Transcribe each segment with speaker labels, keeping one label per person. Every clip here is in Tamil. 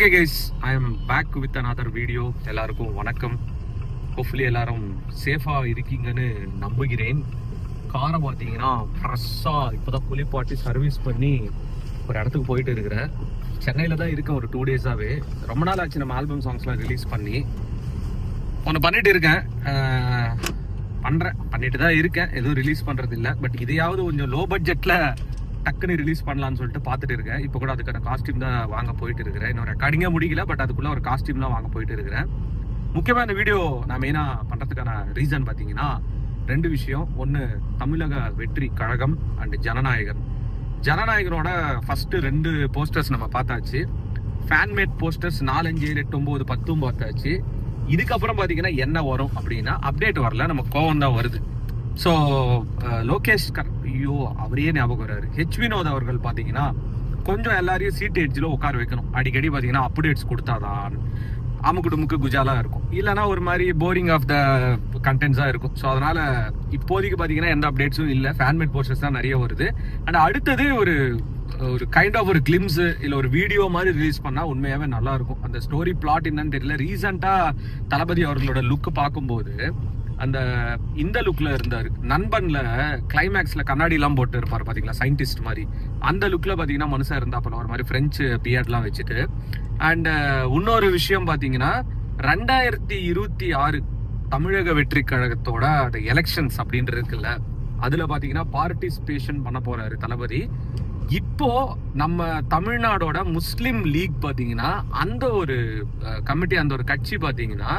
Speaker 1: Okay guys, I am back with another video. எல்லாருக்கும் வணக்கம். Hopefully எல்லாரும் சேஃபா இருக்கீங்கன்னு நம்புகிறேன். காரை பார்த்தீங்கன்னா ஃப்ரெஷ்ஷாக இப்போதான் குளிப்பாட்டி சர்வீஸ் பண்ணி ஒரு இடத்துக்கு போயிட்டு இருக்கிறேன். சென்னையில் தான் இருக்கேன் ஒரு 2 டேஸாகவே. ரொம்ப நாள் ஆச்சு நம்ம ஆல்பம் சாங்ஸ்லாம் ரிலீஸ் பண்ணி. ஒன்று பண்ணிட்டு இருக்கேன், பண்ணிட்டு தான் இருக்கேன். எதுவும் ரிலீஸ் பண்ணுறது இல்லை. பட் இதையாவது கொஞ்சம் லோ பட்ஜெட்டில் டக்குன்னு ரிலீஸ் பண்ணலான்னு சொல்லிட்டு பார்த்துட்டு இருக்கேன். இப்போ கூட அதுக்கான காஸ்டியூம் தான் வாங்க போயிட்டு இருக்கிறேன். இன்னும் ரெக்கார்டிங்கே முடியல, பட் அதுக்குள்ளே ஒரு காஸ்டியூம்லாம் வாங்க போயிட்டு இருக்கிறேன். முக்கியமாக இந்த வீடியோ நான் மெயினாக பண்ணுறதுக்கான ரீசன் பார்த்தீங்கன்னா 2 விஷயம். ஒன்று, தமிழக வெற்றி கழகம் அண்ட் ஜனநாயகன். ஜனநாயகனோட ஃபஸ்ட்டு 2 போஸ்டர்ஸ் நம்ம பார்த்தாச்சு. ஃபேன்மேட் போஸ்டர்ஸ் 4, 5, 7, 8, 9, 10 பார்த்தாச்சு. இதுக்கப்புறம் பார்த்தீங்கன்னா என்ன வரும் அப்படின்னா அப்டேட் வரல, நம்ம கோவம் தான் வருது. ஸோ லோகேஷ் ஐயோ அவரே ஞாபகம் வர்றாரு. ஹெச் வினோத் அவர்கள் பார்த்தீங்கன்னா கொஞ்சம் எல்லாரையும் சீட் எட்ஜில் உட்கார வைக்கணும். அடிக்கடி பார்த்தீங்கன்னா அப்டேட்ஸ் கொடுத்தாதான் அமுக்கு டுமுக்கு குஜாலாக இருக்கும், இல்லைனா ஒரு மாதிரி போரிங் ஆஃப் த கண்டென்ட்ஸாக இருக்கும். ஸோ அதனால் இப்போதைக்கு பார்த்தீங்கன்னா எந்த அப்டேட்ஸும் இல்லை. ஃபேன்மேட் போஸ்டர்ஸ் தான் நிறைய வருது. அண்ட் அடுத்தது ஒரு கைண்ட் ஆஃப் ஒரு கிளிம்ஸு இல்லை ஒரு வீடியோ மாதிரி ரிலீஸ் பண்ணால் உண்மையாகவே நல்லாயிருக்கும். அந்த ஸ்டோரி பிளாட் என்னன்னு தெரியல. ரீசெண்டாக தளபதி அவர்களோட லுக்கு பார்க்கும்போது இந்த லுக்ல இருந்தாரு. நண்பன்ல கிளைமேக்ஸ்ல கண்ணாடி எல்லாம் போட்டு இருப்பாரு பாத்தீங்களா, சயின்டிஸ்ட் மாதிரி. அந்த லுக்ல பாத்தீங்கன்னா மனுஷன் இருந்தா அப்ப ஒரு மாதிரி பிரெஞ்சு பியர்ட்லாம் வச்சுட்டு. அண்ட் இன்னொரு விஷயம் பாத்தீங்கன்னா 2026 தமிழக வெற்றி கழகத்தோட அந்த எலெக்ஷன்ஸ் அப்படின்றது இருக்குல்ல, அதுல பாத்தீங்கன்னா பார்ட்டிசிபேஷன் பண்ண போறாரு தளபதி. இப்போ நம்ம தமிழ்நாடோட முஸ்லிம் லீக் பாத்தீங்கன்னா அந்த ஒரு கமிட்டி, அந்த ஒரு கட்சி பாத்தீங்கன்னா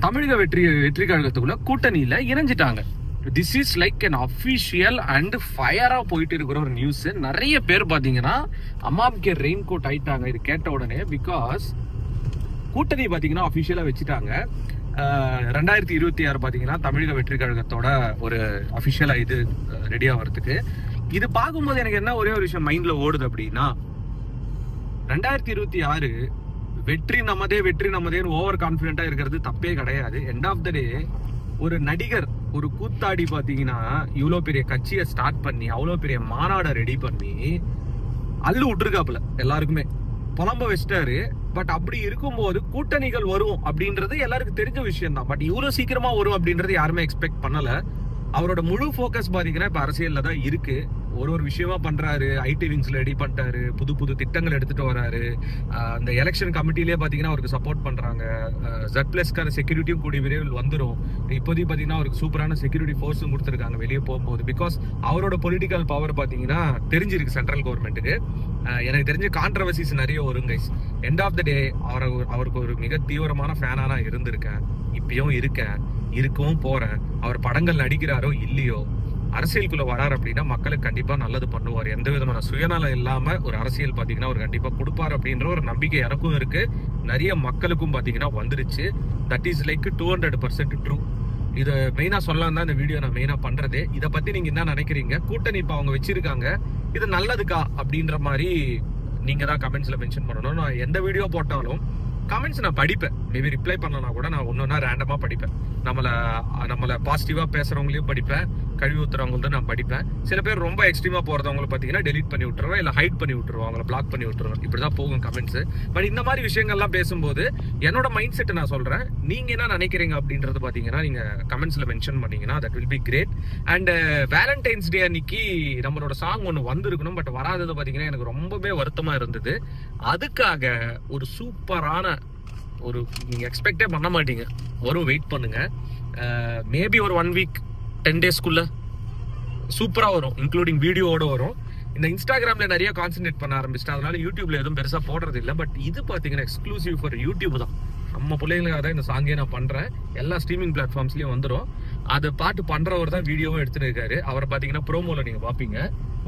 Speaker 1: தமிழக வெற்றி கழகத்துக்குள்ள கூட்டணியில இணைஞ்சிட்டாங்க. This is like unofficial and ஃபயரா போயிட்டு இருக்கிற ஒரு நியூஸ். நிறைய பேர் பாத்தீங்கன்னா அம்மாவுக்கு ரெயின் கோட் ஆயிட்டாங்க இது கேட்ட உடனே. பிகாஸ் கூட்டணி பாத்தீங்கன்னா அஃபிஷியலா வச்சுட்டாங்க. 2026 பாத்தீங்கன்னா தமிழக வெற்றி கழகத்தோட ஒரு அஃபிஷியலா இது ரெடி ஆகிறதுக்கு. இது பார்க்கும்போது எனக்கு என்ன ஒரே ஒரு விஷயம் மைண்ட்ல ஓடுது அப்படின்னா, 2026 வெற்றி நமதேன்னு ஓவர் கான்பிடென்டா இருக்கிறது தப்பே கிடையாது. எண்ட் ஆஃப் த டே ஒரு நடிகர், ஒரு கூத்தாடி பாத்தீங்கன்னா இவ்வளோ பெரிய கட்சியை ஸ்டார்ட் பண்ணி அவ்வளோ பெரிய மாநாடை ரெடி பண்ணி அள்ளு விட்டுருக்காப்புல, எல்லாருக்குமே புலம்ப வச்சிட்டாரு. பட் அப்படி இருக்கும்போது கூட்டணிகள் வரும் அப்படின்றது எல்லாருக்கும் தெரிஞ்ச விஷயம் தான். பட் இவ்வளோ சீக்கிரமா வரும் அப்படின்றது யாருமே எக்ஸ்பெக்ட் பண்ணல. அவரோட முழு ஃபோக்கஸ் பாத்தீங்கன்னா இப்ப அரசியல்ல தான் இருக்கு. ஒரு விஷயமா பண்றாரு. ஐடி விங்ஸ்ல ரெடி பண்ணிட்டாரு, புது திட்டங்கள் எடுத்துட்டு வராரு. அந்த எலெக்ஷன் கமிட்டிலேயே பாத்தீங்கன்னா அவருக்கு சப்போர்ட் பண்றாங்க. Z+க்கான செக்யூரிட்டியும் கூடிய விரைவில் வந்துடும். இப்போதைக்கு பாத்தீங்கன்னா அவருக்கு சூப்பரான செக்யூரிட்டி ஃபோர்ஸும் கொடுத்துருக்காங்க வெளியே போகும்போது. பிகாஸ் அவரோட பொலிட்டிக்கல் பவர் பாத்தீங்கன்னா தெரிஞ்சிருக்கு சென்ட்ரல் கவர்மெண்ட்டுக்கு. எனக்கு தெரிஞ்ச கான்ட்ரவர்சிஸ் நிறைய வரும் கைஸ். எண்ட் ஆஃப் த டே அவருக்கு ஒரு மிக தீவிரமான ஃபேனா நான் இருந்திருக்கேன், இப்பயும் இருக்கவும் போறேன். அவர் படங்கள் நடிக்கிறாரோ இல்லையோ, அரசியலுக்குள்ள வராரு அப்படின்னா மக்களுக்கு கண்டிப்பா நல்லது பண்ணுவார். எந்த விதமான சுயநலம் இல்லாம ஒரு அரசியல் பாத்தீங்கன்னா அவர் கண்டிப்பா கொடுப்பாரு அப்படின்ற ஒரு நம்பிக்கை எனக்கும் இருக்கு, நிறைய மக்களுக்கும் பாத்தீங்கன்னா வந்துருச்சு. That is like 200% true. இதை மெயினா சொல்லலாம் தான் இந்த வீடியோ நான் மெயினா பண்றதே. இதை பத்தி நீங்க என்ன நினைக்கிறீங்க? கூட்டணி இப்ப அவங்க வச்சிருக்காங்க, இது நல்லதுக்கா அப்படின்ற மாதிரி நீங்க தான் கமெண்ட்ஸ்ல மென்ஷன் பண்ணணும். நான் எந்த வீடியோ போட்டாலும் கமெண்ட்ஸ் நான் படிப்பேன். மேபி ரிப்ளை பண்ணனா கூட நான் ஒன்னொன்னா ரேண்டமா படிப்பேன். நம்மளை பாசிட்டிவா பேசுறவங்களையும் படிப்பேன், கழுவி ஊத்துறவங்கள்தான் நான் படிப்பேன். சில பேர் ரொம்ப எக்ஸ்ட்ரீமா போறவங்களை பாத்தீங்கன்னா டெலிட் பண்ணி விட்டுருவேன், இல்ல ஹைட் பண்ணி விட்டுருவோம், அவங்களை பிளாக் பண்ணி விட்டுருவேன். இப்படிதான் போகும் கமெண்ட்ஸ். பட் இந்த மாதிரி விஷயங்கள்லாம் பேசும்போது என்னோட மைண்ட் செட் நான் சொல்றேன். நீங்க என்ன நினைக்கிறீங்க அப்படின்றது பாத்தீங்கன்னா நீங்க கமெண்ட்ஸ்ல மென்ஷன் பண்ணீங்கன்னா that will be great. And Valentine's day அன்னைக்கு நம்மளோட சாங் ஒன்று வந்திருக்கணும், பட் வராதது பாத்தீங்கன்னா எனக்கு ரொம்பவே வருத்தமா இருந்தது. அதுக்காக ஒரு சூப்பரான ஒரு நீங்க எக்ஸ்பெக்டே பண்ண மாட்டீங்க வரும், வெயிட் பண்ணுங்க. மேபி ஒரு 1 வீக் 10 டேஸ்க்குள்ள சூப்பரா வரும், இன்க்ளூடிங் வீடியோவோட வரும். இந்த இன்ஸ்டாகிராம்ல நிறைய கான்சென்ட்ரேட் பண்ண ஆரம்பிச்சிட்டேன், அதனால யூடியூப்ல எதுவும் பெருசா போடுறது இல்லை. பட் இது பாத்தீங்கன்னா எக்ஸ்க்ளூசிவ் ஃபார் யூடியூப் தான். நம்ம பிள்ளைங்களுக்காக தான் இந்த சாங்கே நான் பண்றேன். எல்லா ஸ்ட்ரீமிங் பிளாட்ஃபார்ம்ஸ்லயும் வந்துடும். அதை பாட்டு பண்றவர் தான் வீடியோவும் எடுத்துட்டு இருக்காரு. அவரை பாத்தீங்கன்னா ப்ரோமோல நீங்க பாப்பீங்க.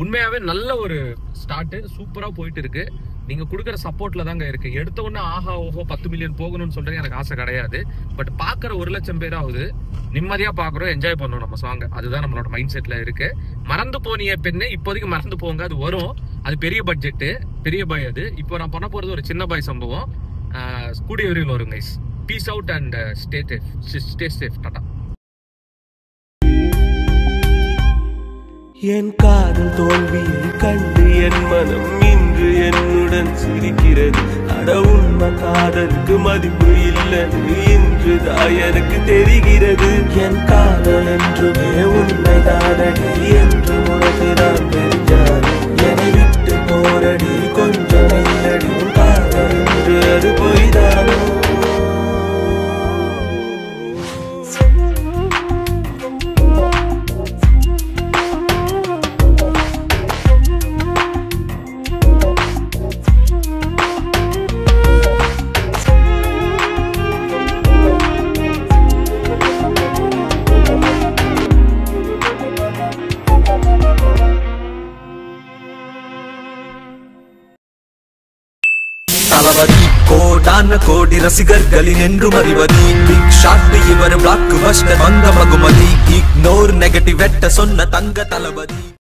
Speaker 1: உண்மையாவே நல்ல ஒரு ஸ்டார்ட், சூப்பரா போயிட்டு இருக்கு. நீங்க கொடுக்குற சப்போர்ட்ல தாங்க இருக்கு. எடுத்த உடனே ஆஹா ஓஹோ 10 மில்லியன் போகணும்னு சொல்றது எனக்கு ஆசை கிடையாது. பட் பாக்குற 1 லட்சம் பேராவது நிம்மதியா பாக்குறோம், என்ஜாய் பண்ணணும் நம்ம சாங். அதுதான் நம்மளோட மைண்ட் செட்ல இருக்கு. மறந்து போனிய பெண்ணே இப்போதைக்கு மறந்து போங்க, அது வரும். அது பெரிய பட்ஜெட், பெரிய பாய். அது இப்போ நான் பண்ண போறது ஒரு சின்ன பாய் சம்பவம். கூடிய விரைவில் வரும் guys. Peace out and stay safe. Tata.
Speaker 2: என் காதல் தோல்வியை கண்டு என் மனம் இன்று என்னுடன் சிரிக்கிறது. அட உண்மை காதலுக்கு மதிப்பு இல்லது இன்றுதான் எனக்கு தெரிகிறது. என் காதல் என்றுமே உண்மைதானடி என்று உனக்கு நான் தெரிஞ்சாரு. என்னை விட்டு போரடி கொஞ்சம் இல்லடி காதல் என்று அது போய்தானோ. தளபதி கோடான கோடி ரசிகர்களின் என்றும் அறிவதி. பிக் ஷாட் இவர் பிளாக் பஸ்டர் வந்த மகுமதி. இக்னோர் நெகட்டிவ் வெட்ட சொன்ன தங்க தளபதி.